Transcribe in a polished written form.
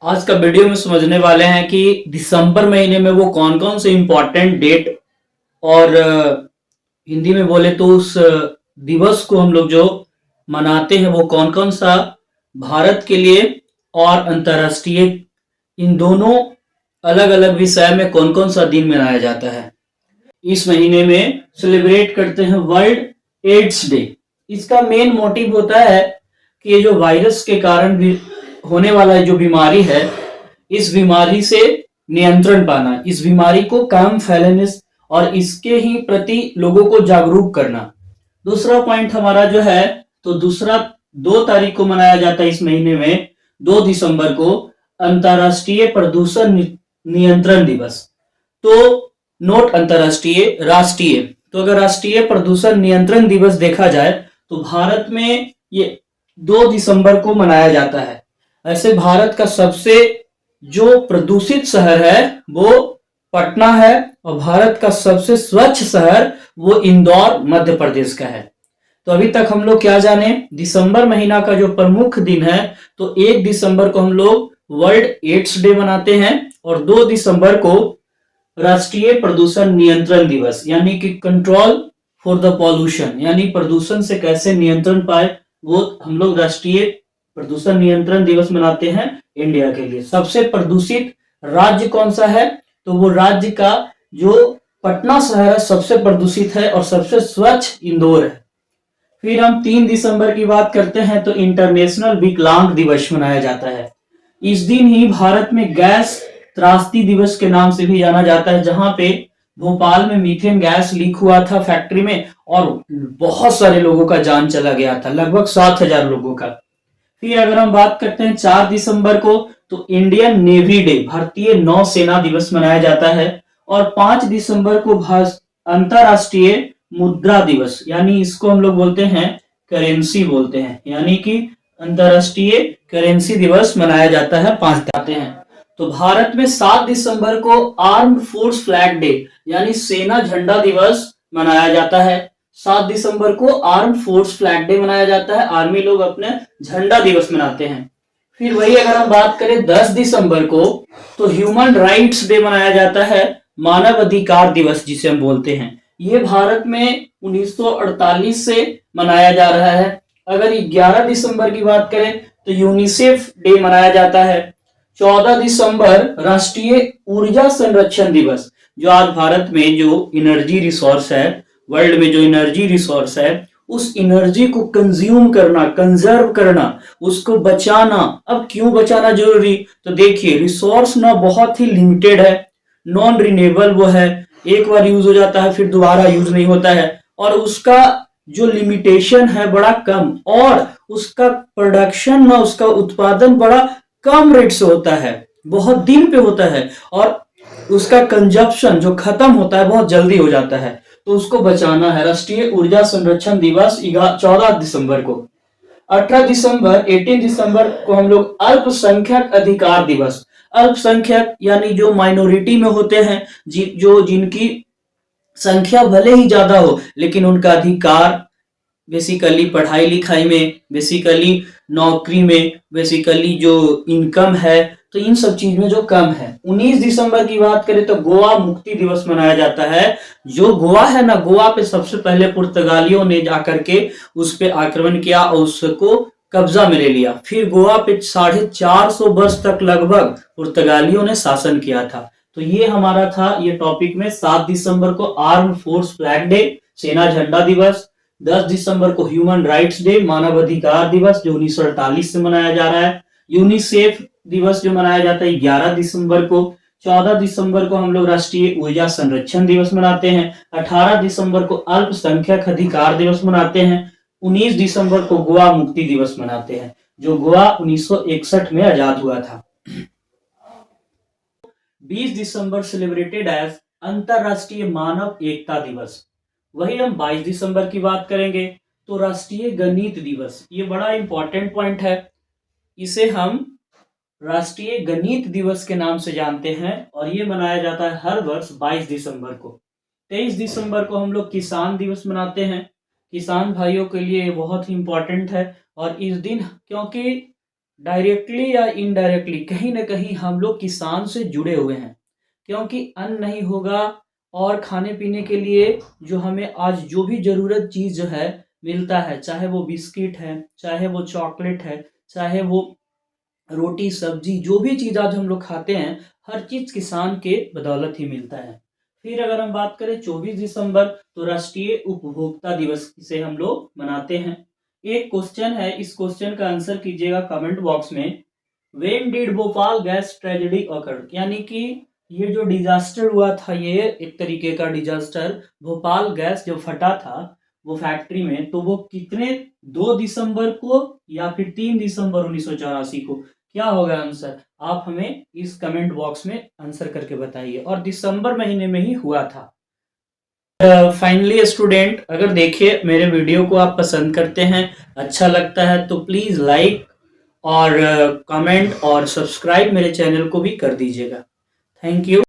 आज का वीडियो में समझने वाले हैं कि दिसंबर महीने में वो कौन कौन से इम्पोर्टेंट डेट और हिंदी में बोले तो उस दिवस को हम लोग जो मनाते हैं वो कौन कौन सा भारत के लिए और अंतर्राष्ट्रीय इन दोनों अलग अलग विषय में कौन कौन सा दिन मनाया जाता है। इस महीने में सेलिब्रेट करते हैं वर्ल्ड एड्स डे। इसका मेन मोटिव होता है कि ये जो वायरस के कारण भी होने वाला जो बीमारी है, इस बीमारी से नियंत्रण पाना, इस बीमारी को कम फैलने और इसके ही प्रति लोगों को जागरूक करना। दूसरा पॉइंट हमारा जो है, तो दूसरा 2 तारीख को मनाया जाता है इस महीने में, 2 दिसंबर को अंतर्राष्ट्रीय प्रदूषण नियंत्रण दिवस। तो नोट अंतर्राष्ट्रीय, राष्ट्रीय। तो अगर राष्ट्रीय प्रदूषण नियंत्रण दिवस देखा जाए तो भारत में ये 2 दिसंबर को मनाया जाता है। ऐसे भारत का सबसे जो प्रदूषित शहर है वो पटना है और भारत का सबसे स्वच्छ शहर वो इंदौर मध्य प्रदेश का है। तो अभी तक हम लोग क्या जाने, दिसंबर महीना का जो प्रमुख दिन है, तो 1 दिसंबर को हम लोग वर्ल्ड एड्स डे मनाते हैं और 2 दिसंबर को राष्ट्रीय प्रदूषण नियंत्रण दिवस यानी कि कंट्रोल फॉर द पॉल्यूशन, यानी प्रदूषण से कैसे नियंत्रण पाए, वो हम लोग राष्ट्रीय प्रदूषण नियंत्रण दिवस मनाते हैं इंडिया के लिए। सबसे प्रदूषित राज्य कौन सा है, तो वो राज्य का जो पटना शहर है सबसे प्रदूषित है और सबसे स्वच्छ इंदौर है। फिर हम 3 दिसंबर की बात करते हैं तो इंटरनेशनल विकलांग दिवस मनाया जाता है। इस दिन ही भारत में गैस त्रासदी दिवस के नाम से भी जाना जाता है, जहां पे भोपाल में मीथेन गैस लीक हुआ था फैक्ट्री में और बहुत सारे लोगों का जान चला गया था, लगभग 7,000 लोगों का। फिर अगर हम बात करते हैं 4 दिसंबर को, तो इंडियन नेवी डे, भारतीय नौसेना दिवस मनाया जाता है। और 5 दिसंबर को अंतरराष्ट्रीय मुद्रा दिवस, यानी इसको हम लोग बोलते हैं करेंसी बोलते हैं, यानी कि अंतरराष्ट्रीय करेंसी दिवस मनाया जाता है। 5 आते हैं तो भारत में 7 दिसंबर को आर्म्ड फोर्स फ्लैग डे यानी सेना झंडा दिवस मनाया जाता है। 7 दिसंबर को आर्म फोर्स फ्लैग डे मनाया जाता है, आर्मी लोग अपने झंडा दिवस मनाते हैं। फिर वही अगर हम बात करें 10 दिसंबर को, तो ह्यूमन राइट्स डे मनाया जाता है, मानव अधिकार दिवस जिसे हम बोलते हैं। ये भारत में 1948 से मनाया जा रहा है। अगर 11 दिसंबर की बात करें तो यूनिसेफ डे मनाया जाता है। 14 दिसंबर राष्ट्रीय ऊर्जा संरक्षण दिवस, जो आज भारत में जो एनर्जी रिसोर्स है, वर्ल्ड में जो एनर्जी रिसोर्स है, उस एनर्जी को कंज्यूम करना, कंजर्व करना, उसको बचाना। अब क्यों बचाना जरूरी, तो देखिए रिसोर्स ना बहुत ही लिमिटेड है, नॉन रिन्यूएबल वो है, एक बार यूज हो जाता है फिर दोबारा यूज नहीं होता है और उसका जो लिमिटेशन है बड़ा कम, और उसका प्रोडक्शन ना, उसका उत्पादन बड़ा कम रेट से होता है, बहुत दिन पे होता है, और उसका कंजप्शन जो खत्म होता है बहुत जल्दी हो जाता है। तो उसको बचाना है। राष्ट्रीय ऊर्जा संरक्षण दिवस 14 दिसंबर को। 18 दिसंबर 18 दिसंबर को हम लोग अल्पसंख्यक अधिकार दिवस, अल्पसंख्यक यानी जो माइनॉरिटी में होते हैं, जो जिनकी संख्या भले ही ज्यादा हो लेकिन उनका अधिकार बेसिकली पढ़ाई लिखाई में, बेसिकली नौकरी में, बेसिकली जो इनकम है, तो इन सब चीज में जो कम है। 19 दिसंबर की बात करें तो गोवा मुक्ति दिवस मनाया जाता है। जो गोवा है ना, गोवा पे सबसे पहले पुर्तगालियों ने जाकर के उस पे आक्रमण किया और उसको कब्जा में ले लिया। फिर गोवा पे 450 वर्ष तक लगभग पुर्तगालियों ने शासन किया था। तो ये हमारा था ये टॉपिक में। 7 दिसंबर को आर्म फोर्स फ्लैग डे, सेना झंडा दिवस। 10 दिसंबर को ह्यूमन राइट्स डे, मानव अधिकार दिवस, जो 1948 से मनाया जा रहा है। यूनिसेफ दिवस जो मनाया जाता है 11 दिसंबर को। 14 दिसंबर को हम लोग राष्ट्रीय ऊर्जा संरक्षण दिवस मनाते हैं। 18 दिसंबर को अल्पसंख्यक अधिकार दिवस मनाते हैं। 19 दिसंबर को गोवा मुक्ति दिवस मनाते हैं, जो गोवा 1961 में आजाद हुआ था। 20 दिसंबर सेलिब्रेटेड एज अंतरराष्ट्रीय मानव एकता दिवस। वही हम 22 दिसंबर की बात करेंगे तो राष्ट्रीय गणित दिवस, ये बड़ा इंपॉर्टेंट पॉइंट है। इसे हम राष्ट्रीय गणित दिवस के नाम से जानते हैं और ये मनाया जाता है हर वर्ष 22 दिसंबर को। 23 दिसंबर को हम लोग किसान दिवस मनाते हैं। किसान भाइयों के लिए ये बहुत ही इंपॉर्टेंट है और इस दिन, क्योंकि डायरेक्टली या इनडायरेक्टली कहीं न कहीं हम लोग किसान से जुड़े हुए हैं। क्योंकि अन्न नहीं होगा और खाने-पीने के लिए जो हमें आज जो भी ज़रूरत चीज़ जो है मिलता है, चाहे वो बिस्किट है, चाहे वो चॉकलेट है, चाहे वो रोटी, सब्ज़ी जो भी चीज़ आज हम लोग खाते हैं, हर चीज़ किसान के बदौलत ही मिलता है। फिर अगर हम बात करें 24 दिसंबर तो राष्ट्रीय उपभोक्ता दिवस इसे हम लोग मनाते हैं। एक क्वेश्चन है, इस क्वेश्चन का आंसर कीजिएगा कमेंट बॉक्स में। When did Bhopal gas tragedy awkward? यानी कि ये जो डिजास्टर हुआ था, ये एक तरीके का डिजास्टर भोपाल गैस जब फटा था वो फैक्ट्री में, तो वो कितने 2 दिसंबर को या फिर 3 दिसंबर 1984 को? क्या होगा आंसर? आप हमें इस कमेंट बॉक्स में आंसर करके बताइए। और दिसंबर महीने में ही हुआ था। फाइनली स्टूडेंट, अगर देखिए मेरे वीडियो को आप पसंद करते हैं, अच्छा लगता है तो प्लीज़ लाइक और कमेंट और सब्सक्राइब मेरे चैनल को भी कर दीजिएगा। Thank you.